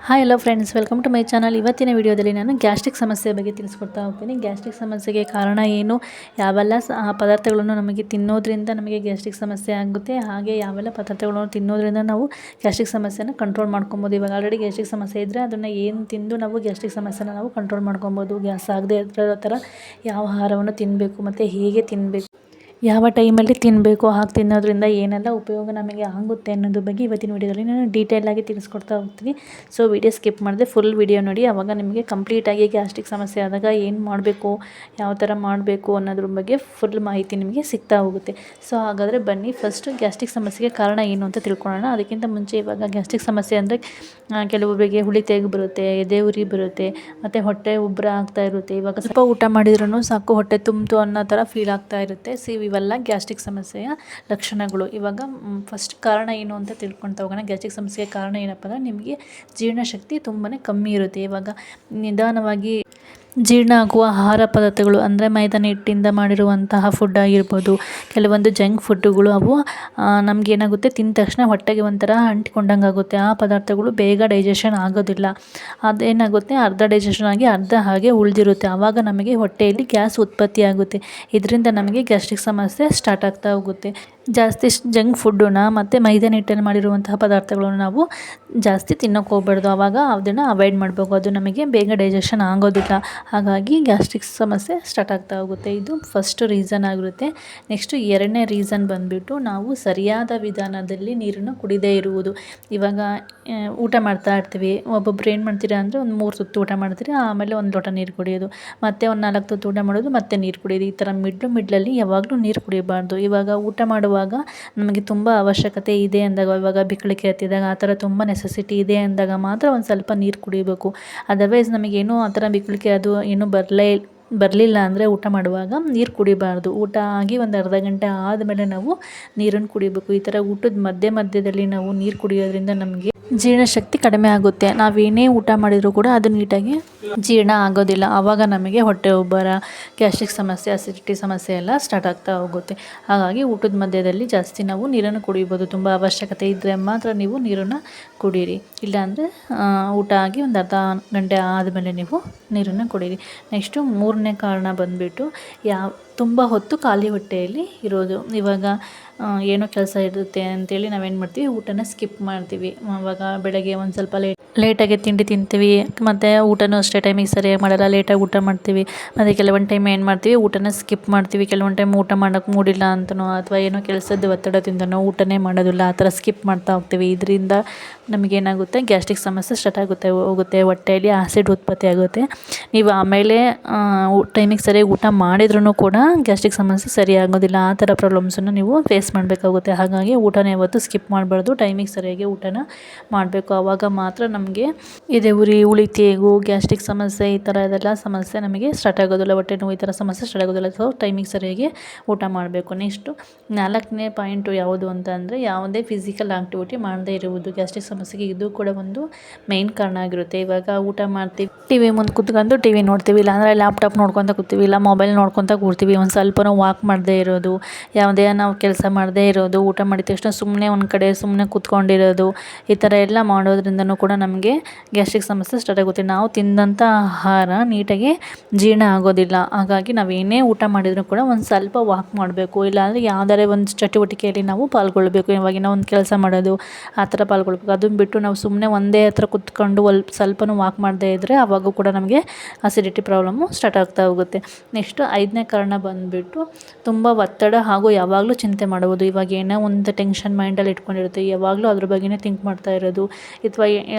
Hi hello friends, welcome to my channel. ಇವತ್ತಿನ ವಿಡಿಯೋದಲ್ಲಿ ನಾನು ಗ್ಯಾಸ್ಟ್ರಿಕ್ ಸಮಸ್ಯೆ ಬಗ್ಗೆ ತಿಳಿಸ್ಕೊಡ್ತಾ ಹೋಗ್ತೀನಿ. ಗ್ಯಾಸ್ಟ್ರಿಕ್ ಸಮಸ್ಯೆಗೆ ಕಾರಣ ಏನು, ಯಾವೆಲ್ಲ ಪದಾರ್ಥಗಳನ್ನು ನಮಗೆ ತಿನ್ನೋದ್ರಿಂದ ನಮಗೆ ಗ್ಯಾಸ್ಟ್ರಿಕ್ ಸಮಸ್ಯೆ ಆಗುತ್ತೆ, ಹಾಗೆ ಯಾವೆಲ್ಲ ಪದಾರ್ಥಗಳನ್ನು ತಿನ್ನೋದ್ರಿಂದ ನಾವು ಗ್ಯಾಸ್ಟ್ರಿಕ್ ಸಮಸ್ಯೆನ ಕಂಟ್ರೋಲ್ ಮಾಡ್ಕೊಬೋದು. ಇವಾಗ ಆಲ್ರೆಡಿ ಗ್ಯಾಸ್ಟ್ರಿಕ್ ಸಮಸ್ಯೆ ಇದ್ದರೆ ಅದನ್ನು ಏನು ತಿಂದು ನಾವು ಗ್ಯಾಸ್ಟ್ರಿಕ್ ಸಮಸ್ಯೆನ ನಾವು ಕಂಟ್ರೋಲ್ ಮಾಡ್ಕೊಬೋದು. ಗ್ಯಾಸ್ ಆಗದೆ ಇರೋ ಥರ ಯಾವ ಆಹಾರವನ್ನು ತಿನ್ನಬೇಕು ಮತ್ತು ಹೇಗೆ ತಿನ್ನಬೇಕು, ಯಾವ ಟೈಮಲ್ಲಿ ತಿನ್ನಬೇಕು, ಹಾಗೆ ತಿನ್ನೋದ್ರಿಂದ ಏನೆಲ್ಲ ಉಪಯೋಗ ನಮಗೆ ಆಗುತ್ತೆ ಅನ್ನೋದ್ರ ಬಗ್ಗೆ ಇವತ್ತಿನ ವಿಡಿಯೋದಲ್ಲಿ ನಾನು ಡೀಟೇಲಾಗಿ ತಿಳಿಸ್ಕೊಡ್ತಾ ಹೋಗ್ತೀನಿ. ಸೊ ವಿಡಿಯೋ ಸ್ಕಿಪ್ ಮಾಡಿದೆ ಫುಲ್ ವಿಡಿಯೋ ನೋಡಿ, ಆವಾಗ ನಿಮಗೆ ಕಂಪ್ಲೀಟಾಗಿ ಗ್ಯಾಸ್ಟ್ರಿಕ್ ಸಮಸ್ಯೆ ಆದಾಗ ಏನು ಮಾಡಬೇಕು, ಯಾವ ಥರ ಮಾಡಬೇಕು ಅನ್ನೋದ್ರ ಬಗ್ಗೆ ಫುಲ್ ಮಾಹಿತಿ ನಿಮಗೆ ಸಿಗ್ತಾ ಹೋಗುತ್ತೆ. ಸೊ ಹಾಗಾದರೆ ಬನ್ನಿ, ಫಸ್ಟ್ ಗ್ಯಾಸ್ಟ್ರಿಕ್ ಸಮಸ್ಯೆಗೆ ಕಾರಣ ಏನು ಅಂತ ತಿಳ್ಕೊಳ್ಳೋಣ. ಅದಕ್ಕಿಂತ ಮುಂಚೆ ಇವಾಗ ಗ್ಯಾಸ್ಟ್ರಿಕ್ ಸಮಸ್ಯೆ ಅಂದರೆ ಕೆಲವೊಬ್ಬರಿಗೆ ಹುಳಿ ತೇಗು ಬರುತ್ತೆ, ಎದೆ ಉರಿ ಬರುತ್ತೆ, ಮತ್ತು ಹೊಟ್ಟೆ ಉಬ್ಬರ ಆಗ್ತಾ ಇರುತ್ತೆ. ಇವಾಗ ಸ್ವಲ್ಪ ಊಟ ಮಾಡಿದ್ರೂ ಸಾಕು ಹೊಟ್ಟೆ ತುಂಬಿತು ಅನ್ನೋ ಥರ ಫೀಲ್ ಆಗ್ತಾ ಇರುತ್ತೆ. ಇವೆಲ್ಲ ಗ್ಯಾಸ್ಟ್ರಿಕ್ ಸಮಸ್ಯೆಯ ಲಕ್ಷಣಗಳು. ಇವಾಗ ಫಸ್ಟ್ ಕಾರಣ ಏನು ಅಂತ ತಿಳ್ಕೊಳ್ತಾ ಹೋಗೋಣ. ಗ್ಯಾಸ್ಟ್ರಿಕ್ ಸಮಸ್ಯೆಗೆ ಕಾರಣ ಏನಪ್ಪ ಅಂದರೆ ನಿಮಗೆ ಜೀರ್ಣಶಕ್ತಿ ತುಂಬಾ ಕಮ್ಮಿ ಇರುತ್ತೆ. ಇವಾಗ ನಿಧಾನವಾಗಿ ಜೀರ್ಣ ಆಗುವ ಆಹಾರ ಪದಾರ್ಥಗಳು ಅಂದರೆ ಮೈದಾನ ಹಿಟ್ಟಿಂದ ಮಾಡಿರುವಂತಹ ಫುಡ್ ಆಗಿರ್ಬೋದು, ಕೆಲವೊಂದು ಜಂಕ್ ಫುಡ್ಡುಗಳು, ಅವು ನಮಗೇನಾಗುತ್ತೆ ತಿಂದ ತಕ್ಷಣ ಹೊಟ್ಟೆಗೆ ಒಂಥರ ಅಂಟ್ಕೊಂಡಂಗೆ ಆಗುತ್ತೆ. ಆ ಪದಾರ್ಥಗಳು ಬೇಗ ಡೈಜೆಷನ್ ಆಗೋದಿಲ್ಲ. ಅದೇನಾಗುತ್ತೆ, ಅರ್ಧ ಡೈಜೆಷನ್ ಆಗಿ ಅರ್ಧ ಹಾಗೆ ಉಳಿದಿರುತ್ತೆ. ಆವಾಗ ನಮಗೆ ಹೊಟ್ಟೆಯಲ್ಲಿ ಗ್ಯಾಸ್ ಉತ್ಪತ್ತಿ ಆಗುತ್ತೆ. ಇದರಿಂದ ನಮಗೆ ಗ್ಯಾಸ್ಟ್ರಿಕ್ ಸಮಸ್ಯೆ ಸ್ಟಾರ್ಟ್ ಆಗ್ತಾ ಹೋಗುತ್ತೆ. ಜಾಸ್ತಿ ಜಂಕ್ ಫುಡ್ಡನ್ನ ಮತ್ತು ಮೈದಾನ ಹಿಟ್ಟಲ್ಲಿ ಮಾಡಿರುವಂತಹ ಪದಾರ್ಥಗಳನ್ನು ನಾವು ಜಾಸ್ತಿ ತಿನ್ನೋಕೆ ಹೋಗ್ಬಾರ್ದು. ಆವಾಗ ಅದನ್ನು ಅವಾಯ್ಡ್ ಮಾಡಬೇಕು. ಅದು ನಮಗೆ ಬೇಗ ಡೈಜೆಷನ್ ಆಗೋದಿಲ್ಲ. ಹಾಗಾಗಿ ಗ್ಯಾಸ್ಟ್ರಿಕ್ ಸಮಸ್ಯೆ ಸ್ಟಾರ್ಟ್ ಆಗ್ತಾ ಹೋಗುತ್ತೆ. ಇದು ಫಸ್ಟ್ ರೀಸನ್ ಆಗಿರುತ್ತೆ. ನೆಕ್ಸ್ಟು ಎರಡನೇ ರೀಸನ್ ಬಂದುಬಿಟ್ಟು ನಾವು ಸರಿಯಾದ ವಿಧಾನದಲ್ಲಿ ನೀರನ್ನು ಕುಡಿದೇ ಇರುವುದು. ಇವಾಗ ಊಟ ಮಾಡ್ತಾ ಇರ್ತೀವಿ, ಒಬ್ಬೊಬ್ರು ಏನು ಮಾಡ್ತೀರಾ ಅಂದರೆ ಒಂದು 3 ತುತ್ತು ಊಟ ಮಾಡ್ತೀರಿ, ಆಮೇಲೆ 1 ಲೋಟ ನೀರು ಕುಡಿಯೋದು, ಮತ್ತು ಒಂದು 4 ತುತ್ತು ಊಟ ಮಾಡೋದು, ಮತ್ತೆ ನೀರು ಕುಡಿಯೋದು. ಈ ಥರ ಮಿಡ್ಲಲ್ಲಿ ಯಾವಾಗಲೂ ನೀರು ಕುಡಿಯಬಾರ್ದು. ಇವಾಗ ಊಟ ಮಾಡುವಾಗ ನಮಗೆ ತುಂಬ ಅವಶ್ಯಕತೆ ಇದೆ ಅಂದಾಗ, ಇವಾಗ ಬಿಕ್ಕಳಿಕೆ ಹತ್ತಿದಾಗ, ಆ ಥರ ತುಂಬ ನೆಸೆಸಿಟಿ ಇದೆ ಅಂದಾಗ ಮಾತ್ರ ಒಂದು ಸ್ವಲ್ಪ ನೀರು ಕುಡಿಬೇಕು. ಅದರ್ವೈಸ್ ನಮಗೇನೋ ಆ ಥರ ಬಿಕ್ಕಳಿಕೆ ಅದು ಏನೂ ಬರಲಿಲ್ಲ ಅಂದರೆ ಊಟ ಮಾಡುವಾಗ ನೀರು ಕುಡಿಬಾರ್ದು. ಊಟ ಆಗಿ ಒಂದು ಅರ್ಧ ಗಂಟೆ ಆದಮೇಲೆ ನಾವು ನೀರನ್ನು ಕುಡಿಬೇಕು. ಈ ಥರ ಊಟದ ಮಧ್ಯದಲ್ಲಿ ನಾವು ನೀರು ಕುಡಿಯೋದ್ರಿಂದ ನಮಗೆ ಜೀರ್ಣಶಕ್ತಿ ಕಡಿಮೆ ಆಗುತ್ತೆ. ನಾವೇನೇ ಊಟ ಮಾಡಿದರೂ ಕೂಡ ಅದು ನೀಟಾಗಿ ಜೀರ್ಣ ಆಗೋದಿಲ್ಲ. ಆವಾಗ ನಮಗೆ ಹೊಟ್ಟೆ ಉಬ್ಬರ, ಗ್ಯಾಸ್ಟ್ರಿಕ್ ಸಮಸ್ಯೆ, ಅಸಿಡಿಟಿ ಸಮಸ್ಯೆ ಎಲ್ಲ ಸ್ಟಾರ್ಟ್ ಆಗ್ತಾ ಹೋಗುತ್ತೆ. ಹಾಗಾಗಿ ಊಟದ ಮಧ್ಯದಲ್ಲಿ ಜಾಸ್ತಿ ನಾವು ನೀರನ್ನು ಕುಡಿಬೋದು. ತುಂಬ ಅವಶ್ಯಕತೆ ಇದ್ದರೆ ಮಾತ್ರ ನೀವು ನೀರನ್ನು ಕುಡೀರಿ. ಇಲ್ಲಾಂದರೆ ಊಟ ಆಗಿ ಒಂದು ಅರ್ಧ ಗಂಟೆ ಆದಮೇಲೆ ನೀವು ನೀರನ್ನು ಕುಡೀರಿ. ನೆಕ್ಸ್ಟು 3ನೇ ಕಾರಣ ಬಂದುಬಿಟ್ಟು ತುಂಬ ಹೊತ್ತು ಖಾಲಿ ಹೊಟ್ಟೆಯಲ್ಲಿ ಇರೋದು. ಇವಾಗ ಏನೋ ಕೆಲಸ ಇರುತ್ತೆ ಅಂತೇಳಿ ನಾವೇನು ಮಾಡ್ತೀವಿ, ಊಟನ ಸ್ಕಿಪ್ ಮಾಡ್ತೀವಿ. ಆವಾಗ ಬೆಳಗ್ಗೆ ಒಂದು ಸ್ವಲ್ಪ ಲೇಟಾಗಿ ತಿಂಡಿ ತಿಂತೀವಿ, ಮತ್ತು ಊಟನೂ ಅಷ್ಟೇ ಟೈಮಿಗೆ ಸರಿಯಾಗಿ ಮಾಡಲ್ಲ, ಲೇಟಾಗಿ ಊಟ ಮಾಡ್ತೀವಿ. ಮತ್ತು ಕೆಲವೊಂದು ಟೈಮ್ ಏನು ಮಾಡ್ತೀವಿ, ಊಟನ ಸ್ಕಿಪ್ ಮಾಡ್ತೀವಿ. ಕೆಲವೊಂದು ಟೈಮ್ ಊಟ ಮಾಡೋಕ್ಕೆ ಮೂಡಿಲ್ಲ ಅಂತನೋ ಅಥವಾ ಏನೋ ಕೆಲಸದ ಒತ್ತಡದಿಂದನೋ ಊಟನೇ ಮಾಡೋದಿಲ್ಲ, ಆ ಥರ ಸ್ಕಿಪ್ ಮಾಡ್ತಾ ಹೋಗ್ತೀವಿ. ಇದರಿಂದ ನಮಗೇನಾಗುತ್ತೆ, ಗ್ಯಾಸ್ಟ್ರಿಕ್ ಸಮಸ್ಯೆ ಸ್ಟಾರ್ಟ್ ಹೋಗುತ್ತೆ. ಹೊಟ್ಟೆಯಲ್ಲಿ ಆಸಿಡ್ ಉತ್ಪತ್ತಿ ಆಗುತ್ತೆ. ನೀವು ಆಮೇಲೆ ಟೈಮಿಗೆ ಸರಿಯಾಗಿ ಊಟ ಮಾಡಿದ್ರೂ ಕೂಡ ಗ್ಯಾಸ್ಟ್ರಿಕ್ ಸಮಸ್ಯೆ ಸರಿಯಾಗೋದಿಲ್ಲ. ಆ ಥರ ಪ್ರಾಬ್ಲಮ್ಸನ್ನು ನೀವು ಫೇಸ್ ಮಾಡಬೇಕಾಗುತ್ತೆ. ಹಾಗಾಗಿ ಊಟನ ಯಾವತ್ತೂ ಸ್ಕಿಪ್ ಮಾಡಬಾರ್ದು, ಟೈಮಿಗೆ ಸರಿಯಾಗಿ ಊಟನ ಮಾಡಬೇಕು. ಆವಾಗ ಮಾತ್ರ ನಮಗೆ ಎದೆ ಉರಿ, ಹುಳಿ ತೇಗು, ಗ್ಯಾಸ್ಟ್ರಿಕ್ ಸಮಸ್ಯೆ ಈ ಥರ ಇದೆಲ್ಲ ಸಮಸ್ಯೆ ನಮಗೆ ಸ್ಟಾರ್ಟ್ ಆಗೋದಿಲ್ಲ. ಹೊಟ್ಟೆ ನೋವು ಈ ಥರ ಸಮಸ್ಯೆ ಸ್ಟಾರ್ಟ್ ಆಗೋದಿಲ್ಲ. ಸೊ ಟೈಮಿಗೆ ಸರಿಯಾಗಿ ಊಟ ಮಾಡಬೇಕು. ನೆಕ್ಸ್ಟು 4ನೇ ಪಾಯಿಂಟು ಯಾವುದು ಅಂತ ಅಂದರೆ ಯಾವುದೇ ಫಿಸಿಕಲ್ ಆ್ಯಕ್ಟಿವಿಟಿ ಮಾಡದೇ ಇರುವುದು. ಗ್ಯಾಸ್ಟ್ರಿಕ್ ಸಮಸ್ಯೆಗೆ ಇದು ಕೂಡ ಒಂದು ಮೇಯ್ನ್ ಕಾರಣ ಆಗಿರುತ್ತೆ. ಇವಾಗ ಊಟ ಮಾಡ್ತೀವಿ, ಟಿವಿ ಮುಂದೆ ಕೂತ್ಕೊಂಡು ಟಿವಿ ನೋಡ್ತೀವಿ, ಇಲ್ಲಾಂದರೆ ಲ್ಯಾಪ್ಟಾಪ್ ನೋಡ್ಕೊತ ಕೂರ್ತೀವಿ, ಇಲ್ಲ ಮೊಬೈಲ್ ನೋಡ್ಕೊತ ಕೂರ್ತೀವಿ. ಒಂದು ಸ್ವಲ್ಪನೂ ವಾಕ್ ಮಾಡದೇ ಇರೋದು, ಯಾವುದೇ ನಾವು ಕೆಲಸ ಮಾಡದೇ ಇರೋದು, ಊಟ ಮಾಡಿದ ತಕ್ಷಣ ಸುಮ್ಮನೆ ಒಂದು ಕಡೆ ಸುಮ್ಮನೆ ಕೂತ್ಕೊಂಡಿರೋದು, ಈ ಥರ ಎಲ್ಲ ಮಾಡೋದ್ರಿಂದನೂ ಕೂಡ ನಮಗೆ ಗ್ಯಾಸ್ಟ್ರಿಕ್ ಸಮಸ್ಯೆ ಸ್ಟಾರ್ಟ್ ಆಗುತ್ತೆ. ನಾವು ತಿಂದಂಥ ಆಹಾರ ನೀಟಾಗಿ ಜೀರ್ಣ ಆಗೋದಿಲ್ಲ. ಹಾಗಾಗಿ ನಾವೇನೇ ಊಟ ಮಾಡಿದರೂ ಕೂಡ ಒಂದು ಸ್ವಲ್ಪ ವಾಕ್ ಮಾಡಬೇಕು, ಇಲ್ಲಾಂದರೆ ಯಾವುದಾರೇ ಒಂದು ಚಟುವಟಿಕೆಯಲ್ಲಿ ನಾವು ಪಾಲ್ಗೊಳ್ಳಬೇಕು. ಇವಾಗಿನ ಒಂದು ಕೆಲಸ ಮಾಡೋದು, ಆ ಥರ ಪಾಲ್ಗೊಳ್ಬೇಕು. ಅದನ್ನು ಬಿಟ್ಟು ನಾವು ಸುಮ್ಮನೆ ಒಂದೇ ಹತ್ರ ಕೂತ್ಕೊಂಡು ಸ್ವಲ್ಪನೂ ವಾಕ್ ಮಾಡದೇ ಇದ್ದರೆ ಆವಾಗೂ ಕೂಡ ನಮಗೆ ಅಸಿಡಿಟಿ ಪ್ರಾಬ್ಲಮ್ಮು ಸ್ಟಾರ್ಟ್ ಆಗ್ತಾ ಹೋಗುತ್ತೆ. ನೆಕ್ಸ್ಟು 5ನೇ ಕಾರಣ ಬಂದುಬಿಟ್ಟು ತುಂಬ ಒತ್ತಡ ಹಾಗೂ ಯಾವಾಗಲೂ ಚಿಂತೆ ಮಾಡುವುದು. ಇವಾಗ ಏನೋ ಒಂದು ಟೆನ್ಷನ್ ಮೈಂಡಲ್ಲಿ ಇಟ್ಕೊಂಡಿರುತ್ತೆ, ಯಾವಾಗಲೂ ಅದ್ರ ಬಗ್ಗೆನೇ ಥಿಂಕ್ ಮಾಡ್ತಾ ಇರೋದು, ಅಥವಾ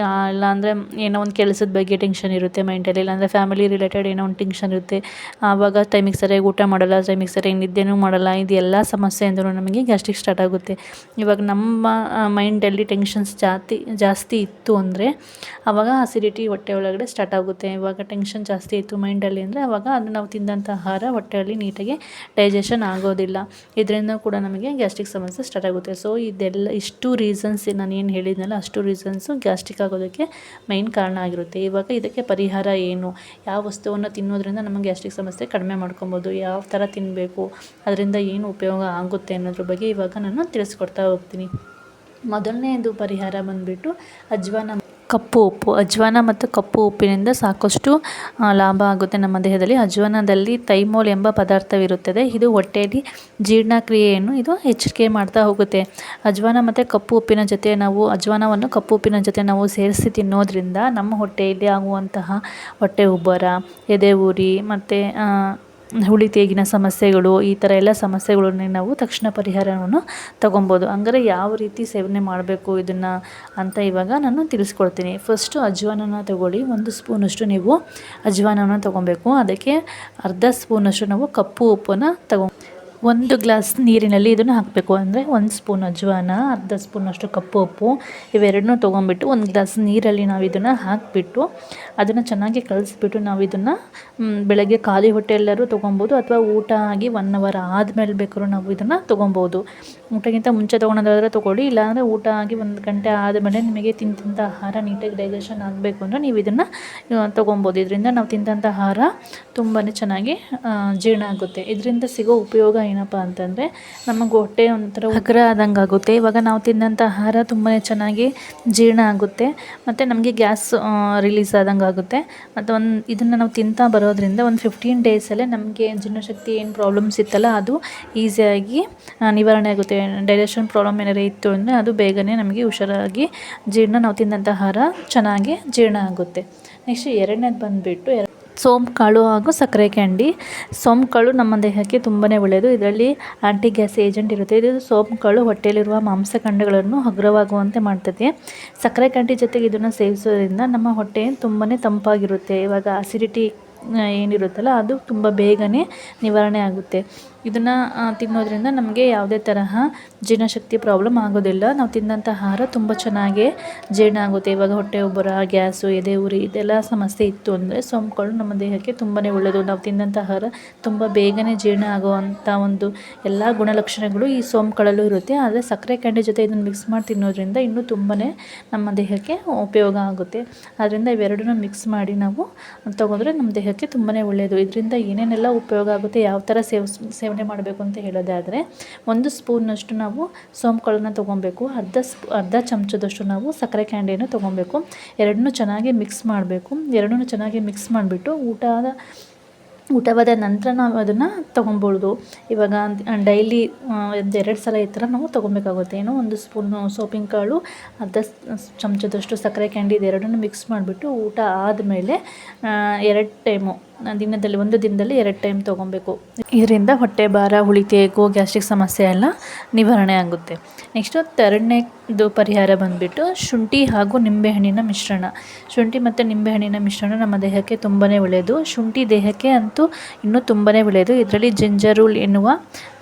ಇಲ್ಲಾಂದರೆ ಏನೋ ಒಂದು ಕೆಲಸದ ಬಗ್ಗೆ ಟೆನ್ಷನ್ ಇರುತ್ತೆ ಮೈಂಡಲ್ಲಿ, ಇಲ್ಲಾಂದರೆ ಫ್ಯಾಮಿಲಿ ರಿಲೇಟೆಡ್ ಏನೋ ಒಂದು ಟೆನ್ಷನ್ ಇರುತ್ತೆ. ಆವಾಗ ಟೈಮಿಗೆ ಸರಿಯಾಗಿ ಊಟ ಮಾಡಲ್ಲ, ಟೈಮಿಗೆ ಸರಿಯಾಗಿ ನಿದ್ದೆನೂ ಮಾಡಲ್ಲ. ಇದೆಲ್ಲ ಸಮಸ್ಯೆಯಿಂದಲೂ ನಮಗೆ ಗ್ಯಾಸ್ಟ್ರಿಕ್ ಸ್ಟಾರ್ಟ್ ಆಗುತ್ತೆ. ಇವಾಗ ನಮ್ಮ ಮೈಂಡಲ್ಲಿ ಟೆನ್ಷನ್ಸ್ ಜಾಸ್ತಿ ಇತ್ತು ಅಂದರೆ ಆವಾಗ ಅಸಿಡಿಟಿ ಹೊಟ್ಟೆ ಒಳಗಡೆ ಸ್ಟಾರ್ಟ್ ಆಗುತ್ತೆ. ಇವಾಗ ಟೆನ್ಷನ್ ಜಾಸ್ತಿ ಇತ್ತು ಮೈಂಡಲ್ಲಿ ಅಂದರೆ ಆವಾಗ ಅದು ನಾವು ತಿಂದಂಥ ಆಹಾರ ಹೊಟ್ಟೆಯಲ್ಲಿ ನೀಟಾಗಿ ಡೈಜೆಷನ್ ಆಗೋದಿಲ್ಲ. ಇದರಿಂದ ಕೂಡ ನಮಗೆ ಗ್ಯಾಸ್ಟ್ರಿಕ್ ಸಮಸ್ಯೆ ಸ್ಟಾರ್ಟ್ ಆಗುತ್ತೆ. ಸೊ ಇಷ್ಟು ರೀಸನ್ಸ್ ನಾನು ಏನು ಹೇಳಿದ್ನಲ್ಲ, ಅಷ್ಟು ರೀಸನ್ಸು ಗ್ಯಾಸ್ಟ್ರಿಕ್ ಆಗೋದಕ್ಕೆ ಮೇಯ್ನ್ ಕಾರಣ ಆಗಿರುತ್ತೆ. ಇವಾಗ ಇದಕ್ಕೆ ಪರಿಹಾರ ಏನು, ಯಾವ ವಸ್ತುವನ್ನು ತಿನ್ನೋದ್ರಿಂದ ನಮಗೆ ಗ್ಯಾಸ್ಟ್ರಿಕ್ ಸಮಸ್ಯೆ ಕಡಿಮೆ ಮಾಡ್ಕೊಬೋದು, ಯಾವ ಥರ ತಿನ್ನಬೇಕು, ಅದರಿಂದ ಏನು ಉಪಯೋಗ ಆಗುತ್ತೆ ಅನ್ನೋದ್ರ ಬಗ್ಗೆ ಇವಾಗ ನಾನು ತಿಳಿಸ್ಕೊಡ್ತಾ ಹೋಗ್ತೀನಿ. ಮೊದಲನೇದು ಪರಿಹಾರ ಬಂದುಬಿಟ್ಟು ಅಜ್ವಾನ ಕಪ್ಪು ಉಪ್ಪು, ಅಜ್ವಾನ ಮತ್ತು ಕಪ್ಪು ಉಪ್ಪಿನಿಂದ ಸಾಕಷ್ಟು ಲಾಭ ಆಗುತ್ತೆ ನಮ್ಮ ದೇಹದಲ್ಲಿ. ಅಜ್ವಾನದಲ್ಲಿ ಥೈಮೋಲ್ ಎಂಬ ಪದಾರ್ಥವಿರುತ್ತದೆ. ಇದು ಹೊಟ್ಟೆಯಲ್ಲಿ ಜೀರ್ಣಕ್ರಿಯೆಯನ್ನು ಇದು ಹೆಚ್ಚಿಗೆ ಮಾಡ್ತಾ ಹೋಗುತ್ತೆ. ಅಜ್ವಾನ ಮತ್ತು ಕಪ್ಪು ಉಪ್ಪಿನ ಜೊತೆ ಅಜ್ವಾನವನ್ನು ಕಪ್ಪು ಉಪ್ಪಿನ ಜೊತೆ ನಾವು ಸೇರಿಸಿ ತಿನ್ನೋದ್ರಿಂದ ನಮ್ಮ ಹೊಟ್ಟೆಯಲ್ಲಿ ಆಗುವಂತಹ ಹೊಟ್ಟೆ ಉಬ್ಬರ, ಎದೆ ಉರಿ ಮತ್ತು ಹುಳಿ ತೇಗಿನ ಸಮಸ್ಯೆಗಳು, ಈ ಥರ ಎಲ್ಲ ಸಮಸ್ಯೆಗಳನ್ನೇ ನಾವು ತಕ್ಷಣ ಪರಿಹಾರವನ್ನು ತಗೊಬೋದು. ಹಂಗಾರೆ ಯಾವ ರೀತಿ ಸೇವನೆ ಮಾಡಬೇಕು ಇದನ್ನು ಅಂತ ಇವಾಗ ನಾನು ತಿಳಿಸ್ಕೊಡ್ತೀನಿ. ಫಸ್ಟು ಅಜ್ವಾನನ ತಗೊಳ್ಳಿ. 1 ಸ್ಪೂನಷ್ಟು ನೀವು ಅಜ್ವಾನನ ತೊಗೊಬೇಕು. ಅದಕ್ಕೆ ಅರ್ಧ ಸ್ಪೂನಷ್ಟು ನಾವು ಕಪ್ಪು ಉಪ್ಪನ್ನು 1 ಗ್ಲಾಸ್ ನೀರಿನಲ್ಲಿ ಇದನ್ನು ಹಾಕಬೇಕು. ಅಂದರೆ 1 ಸ್ಪೂನ್ ಅಜ್ವಾನ, ಅರ್ಧ ಸ್ಪೂನಷ್ಟು ಕಪ್ಪು ಉಪ್ಪು ಇವೆರಡನ್ನೂ ತೊಗೊಂಬಿಟ್ಟು 1 ಗ್ಲಾಸ್ ನೀರಲ್ಲಿ ನಾವು ಇದನ್ನು ಹಾಕಿಬಿಟ್ಟು ಅದನ್ನು ಚೆನ್ನಾಗಿ ಕಲಿಸ್ಬಿಟ್ಟು ನಾವು ಇದನ್ನು ಬೆಳಗ್ಗೆ ಖಾಲಿ ಹೊಟ್ಟೆಯೆಲ್ಲರೂ ತೊಗೊಬೋದು, ಅಥವಾ ಊಟ ಆಗಿ 1 ಅವರ್ ಆದಮೇಲೆ ಬೇಕಾದ್ರೂ ನಾವು ಇದನ್ನು ತೊಗೊಬೋದು. ಊಟಕ್ಕಿಂತ ಮುಂಚೆ ತೊಗೊಳೋದಾದರೆ ತೊಗೊಳ್ಳಿ, ಇಲ್ಲಾಂದರೆ ಊಟ ಆಗಿ 1 ಗಂಟೆ ಆದಮೇಲೆ ನಿಮಗೆ ತಿಂದಂಥ ಆಹಾರ ನೀಟಾಗಿ ಡೈಜೆಷನ್ ಆಗಬೇಕು ಅಂದರೆ ನೀವು ಇದನ್ನು ತೊಗೊಬೋದು. ಇದರಿಂದ ನಾವು ತಿಂದಂಥ ಆಹಾರ ತುಂಬಾ ಚೆನ್ನಾಗಿ ಜೀರ್ಣ ಆಗುತ್ತೆ. ಇದರಿಂದ ಸಿಗೋ ಉಪಯೋಗ ಏನಪ್ಪ ಅಂತಂದರೆ ನಮಗೆ ಹೊಟ್ಟೆ ಒಂಥರ ಹಗುರ ಆದಂಗೆ ಆಗುತ್ತೆ. ಇವಾಗ ನಾವು ತಿಂದಂಥ ಆಹಾರ ತುಂಬಾ ಚೆನ್ನಾಗಿ ಜೀರ್ಣ ಆಗುತ್ತೆ ಮತ್ತು ನಮಗೆ ಗ್ಯಾಸ್ ರಿಲೀಸ್ ಆದಂಗೆ ಆಗುತ್ತೆ. ಮತ್ತು ಇದನ್ನು ನಾವು ತಿಂತಾ ಬರೋದ್ರಿಂದ ಒಂದು 15 ಡೇಸಲ್ಲೇ ನಮಗೆ ಜೀರ್ಣಶಕ್ತಿ ಏನು ಪ್ರಾಬ್ಲಮ್ಸ್ ಇತ್ತಲ್ಲ ಅದು ಈಸಿಯಾಗಿ ನಿವಾರಣೆ ಆಗುತ್ತೆ. ಡೈಜೆಷನ್ ಪ್ರಾಬ್ಲಮ್ ಏನಾರು ಇತ್ತು ಅಂದರೆ ಅದು ಬೇಗನೆ ನಮಗೆ ಹುಷಾರಾಗಿ ನಾವು ತಿಂದಂಥ ಆಹಾರ ಚೆನ್ನಾಗಿ ಜೀರ್ಣ ಆಗುತ್ತೆ. ನೆಕ್ಸ್ಟ್ 2ನೇದು ಬಂದುಬಿಟ್ಟು ಸೋಂಪುಕಾಳು ಹಾಗೂ ಸಕ್ಕರೆ ಕ್ಯಾಂಡಿ. ಸೋಂಪುಕಾಳು ನಮ್ಮ ದೇಹಕ್ಕೆ ತುಂಬಾ ಒಳ್ಳೆಯದು. ಇದರಲ್ಲಿ ಆ್ಯಂಟಿ ಗ್ಯಾಸ್ ಏಜೆಂಟ್ ಇರುತ್ತೆ. ಇದು ಸೋಂಪುಕಾಳು ಹೊಟ್ಟೆಯಲ್ಲಿರುವ ಮಾಂಸಖಂಡಗಳನ್ನು ಹಗುರವಾಗುವಂತೆ ಮಾಡ್ತದೆ. ಸಕ್ಕರೆ ಕ್ಯಾಂಡಿ ಜೊತೆಗೆ ಇದನ್ನು ಸೇವಿಸೋದ್ರಿಂದ ನಮ್ಮ ಹೊಟ್ಟೆ ತುಂಬಾ ತಂಪಾಗಿರುತ್ತೆ. ಇವಾಗ ಅಸಿಡಿಟಿ ಏನಿರುತ್ತಲ್ಲ ಅದು ತುಂಬ ಬೇಗನೆ ನಿವಾರಣೆ ಆಗುತ್ತೆ. ಇದನ್ನು ತಿನ್ನೋದ್ರಿಂದ ನಮಗೆ ಯಾವುದೇ ತರಹ ಜೀರ್ಣಶಕ್ತಿ ಪ್ರಾಬ್ಲಮ್ ಆಗೋದಿಲ್ಲ. ನಾವು ತಿಂದಂಥ ಆಹಾರ ತುಂಬ ಚೆನ್ನಾಗೇ ಜೀರ್ಣ ಆಗುತ್ತೆ. ಇವಾಗ ಹೊಟ್ಟೆ ಉಬ್ಬರ, ಗ್ಯಾಸು, ಎದೆ ಉರಿ ಇದೆಲ್ಲ ಸಮಸ್ಯೆ ಇತ್ತು ಅಂದರೆ ಸೋಂಪುಕಾಳು ನಮ್ಮ ದೇಹಕ್ಕೆ ತುಂಬಾ ಒಳ್ಳೆಯದು. ನಾವು ತಿಂದಂಥ ಆಹಾರ ತುಂಬ ಬೇಗನೆ ಜೀರ್ಣ ಆಗುವಂಥ ಒಂದು ಎಲ್ಲ ಗುಣಲಕ್ಷಣಗಳು ಈ ಸೋಂಪುಕಾಳಲ್ಲೂ ಇರುತ್ತೆ. ಆದರೆ ಸಕ್ಕರೆ ಕ್ಯಾಂಡಿ ಜೊತೆ ಇದನ್ನು ಮಿಕ್ಸ್ ಮಾಡಿ ತಿನ್ನೋದ್ರಿಂದ ಇನ್ನೂ ತುಂಬಾ ನಮ್ಮ ದೇಹಕ್ಕೆ ಉಪಯೋಗ ಆಗುತ್ತೆ. ಆದ್ದರಿಂದ ಇವೆರಡನ್ನೂ ಮಿಕ್ಸ್ ಮಾಡಿ ನಾವು ತಗೊಂಡ್ರೆ ನಮ್ಮ ದೇಹಕ್ಕೆ ತುಂಬಾ ಒಳ್ಳೆಯದು. ಇದರಿಂದ ಏನೇನೆಲ್ಲ ಉಪಯೋಗ ಆಗುತ್ತೆ, ಯಾವ ಥರ ಸೇವನೆ ಮಾಡಬೇಕು ಅಂತ ಹೇಳೋದಾದರೆ 1 ಸ್ಪೂನಷ್ಟು ನಾವು ಸೋಂಪುಕಾಳನ್ನ ತೊಗೊಬೇಕು. ಅರ್ಧ ಚಮಚದಷ್ಟು ನಾವು ಸಕ್ಕರೆ ಕ್ಯಾಂಡಿಯನ್ನು ತೊಗೊಬೇಕು. ಎರಡನ್ನೂ ಚೆನ್ನಾಗಿ ಮಿಕ್ಸ್ ಮಾಡಬೇಕು. ಎರಡನ್ನೂ ಚೆನ್ನಾಗಿ ಮಿಕ್ಸ್ ಮಾಡಿಬಿಟ್ಟು ಊಟವಾದ ನಂತರ ನಾವು ಅದನ್ನು ತೊಗೊಬೋದು. ಇವಾಗ ಡೈಲಿ 2 ಸಲ ಈ ಥರ ನಾವು ತೊಗೊಬೇಕಾಗುತ್ತೆ. 1 ಸ್ಪೂನು ಸೋಂಪಿನಕಾಳು, ಅರ್ಧ ಚಮಚದಷ್ಟು ಸಕ್ಕರೆ ಕ್ಯಾಂಡಿ ಇದೆರಡನ್ನೂ ಮಿಕ್ಸ್ ಮಾಡಿಬಿಟ್ಟು ಊಟ ಆದಮೇಲೆ 2 ಟೈಮು ದಿನದಲ್ಲಿ 1 ದಿನದಲ್ಲಿ 2 ಟೈಮ್ ತೊಗೊಬೇಕು. ಇದರಿಂದ ಹೊಟ್ಟೆ ಭಾರ, ಹುಳಿ ತೇಗು, ಗ್ಯಾಸ್ಟ್ರಿಕ್ ಸಮಸ್ಯೆ ಎಲ್ಲ ನಿವಾರಣೆ ಆಗುತ್ತೆ. ನೆಕ್ಸ್ಟು 2ನೇದು ಪರಿಹಾರ ಬಂದುಬಿಟ್ಟು ಶುಂಠಿ ಹಾಗೂ ನಿಂಬೆಹಣ್ಣಿನ ಮಿಶ್ರಣ. ಶುಂಠಿ ಮತ್ತು ನಿಂಬೆಹಣ್ಣಿನ ಮಿಶ್ರಣ ನಮ್ಮ ದೇಹಕ್ಕೆ ತುಂಬಾ ಒಳ್ಳೆಯದು. ಶುಂಠಿ ದೇಹಕ್ಕೆ ಅಂತೂ ಇನ್ನೂ ತುಂಬಾ ಒಳ್ಳೆಯದು. ಇದರಲ್ಲಿ ಜಿಂಜರೂಲ್ ಎನ್ನುವ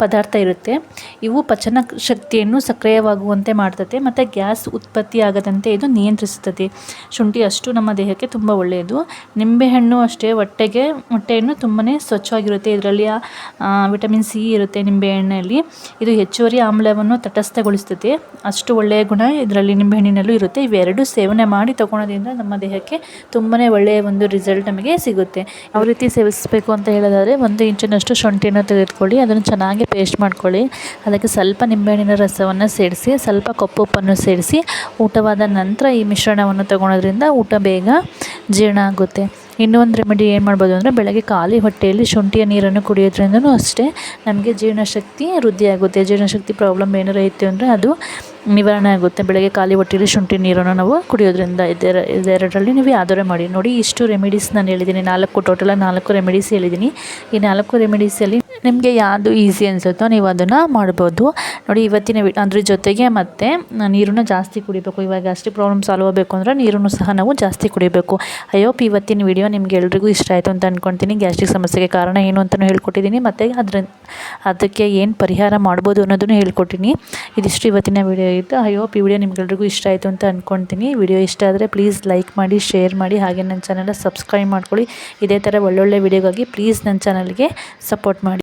ಪದಾರ್ಥ ಇರುತ್ತೆ. ಇವು ಪಚನ ಶಕ್ತಿಯನ್ನು ಸಕ್ರಿಯವಾಗುವಂತೆ ಮಾಡ್ತದೆ ಮತ್ತು ಗ್ಯಾಸ್ ಉತ್ಪತ್ತಿ ಆಗದಂತೆ ಇದು ನಿಯಂತ್ರಿಸುತ್ತದೆ. ಶುಂಠಿ ಅಷ್ಟು ನಮ್ಮ ದೇಹಕ್ಕೆ ತುಂಬ ಒಳ್ಳೆಯದು. ನಿಂಬೆಹಣ್ಣು ಅಷ್ಟೇ ಹೊಟ್ಟೆಯನ್ನು ತುಂಬಾ ಸ್ವಚ್ಛವಾಗಿರುತ್ತೆ. ಇದರಲ್ಲಿ ವಿಟಮಿನ್ ಸಿ ಇರುತ್ತೆ ನಿಂಬೆಹಣ್ಣಲ್ಲಿ. ಇದು ಹೆಚ್ಚುವರಿ ಆಮ್ಲವನ್ನು ತಟಸ್ಥಗೊಳಿಸುತ್ತದೆ. ಅಷ್ಟು ಒಳ್ಳೆಯ ಗುಣ ಇದರಲ್ಲಿ ನಿಂಬೆಹಣ್ಣಿನಲ್ಲೂ ಇರುತ್ತೆ. ಇವೆರಡು ಸೇವನೆ ಮಾಡಿ ತಗೊಳೋದ್ರಿಂದ ನಮ್ಮ ದೇಹಕ್ಕೆ ತುಂಬಾ ಒಳ್ಳೆಯ ಒಂದು ರಿಸಲ್ಟ್ ನಮಗೆ ಸಿಗುತ್ತೆ. ಯಾವ ರೀತಿ ಸೇವಿಸಬೇಕು ಅಂತ ಹೇಳೋದಾದರೆ 1 ಇಂಚಿನಷ್ಟು ಶುಂಠಿಯನ್ನು ತೆಗೆದುಕೊಳ್ಳಿ. ಅದನ್ನು ಚೆನ್ನಾಗಿ ಪೇಸ್ಟ್ ಮಾಡ್ಕೊಳ್ಳಿ. ಅದಕ್ಕೆ ಸ್ವಲ್ಪ ನಿಂಬೆಹಣ್ಣಿನ ರಸವನ್ನು ಸೇರಿಸಿ, ಸ್ವಲ್ಪ ಕಪ್ಪು ಉಪ್ಪನ್ನು ಸೇರಿಸಿ ಊಟವಾದ ನಂತರ ಈ ಮಿಶ್ರಣವನ್ನು ತಗೊಳೋದ್ರಿಂದ ಊಟ ಬೇಗ ಜೀರ್ಣ ಆಗುತ್ತೆ. ಇನ್ನೊಂದು ರೆಮಿಡಿ ಏನು ಮಾಡ್ಬೋದು ಅಂದರೆ ಬೆಳಗ್ಗೆ ಖಾಲಿ ಹೊಟ್ಟೆಯಲ್ಲಿ ಶುಂಠಿಯ ನೀರನ್ನು ಕುಡಿಯೋದ್ರಿಂದನೂ ಅಷ್ಟೇ ನಮಗೆ ಜೀರ್ಣಶಕ್ತಿ ವೃದ್ಧಿಯಾಗುತ್ತೆ. ಜೀರ್ಣಶಕ್ತಿ ಪ್ರಾಬ್ಲಮ್ ಏನಾರು ಇತ್ತು ಅಂದರೆ ಅದು ನಿವಾರಣೆ ಆಗುತ್ತೆ. ಬೆಳಗ್ಗೆ ಖಾಲಿ ಹೊಟ್ಟೆಯಲ್ಲಿ ಶುಂಠಿ ನೀರನ್ನು ನಾವು ಕುಡಿಯೋದ್ರಿಂದ ಇದೆರಡರಲ್ಲಿ ನೀವು ಯಾವ್ದಾರು ಮಾಡಿ ನೋಡಿ. ಇಷ್ಟು ರೆಮಿಡೀಸ್ ನಾನು ಹೇಳಿದ್ದೀನಿ. 4 ರೆಮಿಡೀಸ್ ಹೇಳಿದ್ದೀನಿ. ಈ 4 ರೆಮಿಡೀಸಲ್ಲಿ ನಿಮಗೆ ಯಾವುದು ಈಸಿ ಅನಿಸುತ್ತೋ ನೀವು ಅದನ್ನು ಮಾಡ್ಬೋದು ನೋಡಿ. ಇವತ್ತಿನ ಅದ್ರ ಜೊತೆಗೆ ಮತ್ತು ನೀರನ್ನು ಜಾಸ್ತಿ ಕುಡಿಬೇಕು. ಇವಾಗ ಗ್ಯಾಸ್ಟ್ರಿಕ್ ಪ್ರಾಬ್ಲಮ್ ಸಾಲ್ವ್ ಆಗಬೇಕು ಅಂದರೆ ನೀರನ್ನು ಸಹ ನಾವು ಜಾಸ್ತಿ ಕುಡಿಬೇಕು. ಐ ಹೋಪ್ ಇವತ್ತಿನ ವಿಡಿಯೋ ನಿಮ್ಗೆ ಎಲ್ರಿಗೂ ಇಷ್ಟ ಆಯಿತು ಅಂತ ಅಂದ್ಕೊಳ್ತೀನಿ. ಗ್ಯಾಸ್ಟ್ರಿಕ್ ಸಮಸ್ಯೆಗೆ ಕಾರಣ ಏನು ಅಂತಲೂ ಹೇಳ್ಕೊಟ್ಟಿದ್ದೀನಿ ಮತ್ತು ಅದಕ್ಕೆ ಏನು ಪರಿಹಾರ ಮಾಡ್ಬೋದು ಅನ್ನೋದನ್ನು ಹೇಳ್ಕೊಟ್ಟಿನಿ. ಇದಿಷ್ಟು ಇವತ್ತಿನ ವಿಡಿಯೋ ಇತ್ತು. ಐ ಹೋಪ್ ಈ ವಿಡಿಯೋ ನಿಮ್ಗೆಲ್ರಿಗೂ ಇಷ್ಟ ಆಯಿತು ಅಂತ ಅಂದ್ಕೊಳ್ತೀನಿ. ವಿಡಿಯೋ ಇಷ್ಟ ಆದರೆ ಪ್ಲೀಸ್ ಲೈಕ್ ಮಾಡಿ, ಶೇರ್ ಮಾಡಿ, ಹಾಗೆ ನನ್ನ ಚಾನಲ್ನ ಸಬ್ಸ್ಕ್ರೈಬ್ ಮಾಡ್ಕೊಳ್ಳಿ. ಇದೇ ಥರ ಒಳ್ಳೊಳ್ಳೆ ವಿಡಿಯೋಗಾಗಿ ಪ್ಲೀಸ್ ನನ್ನ ಚಾನಲ್ಗೆ ಸಪೋರ್ಟ್ ಮಾಡಿ.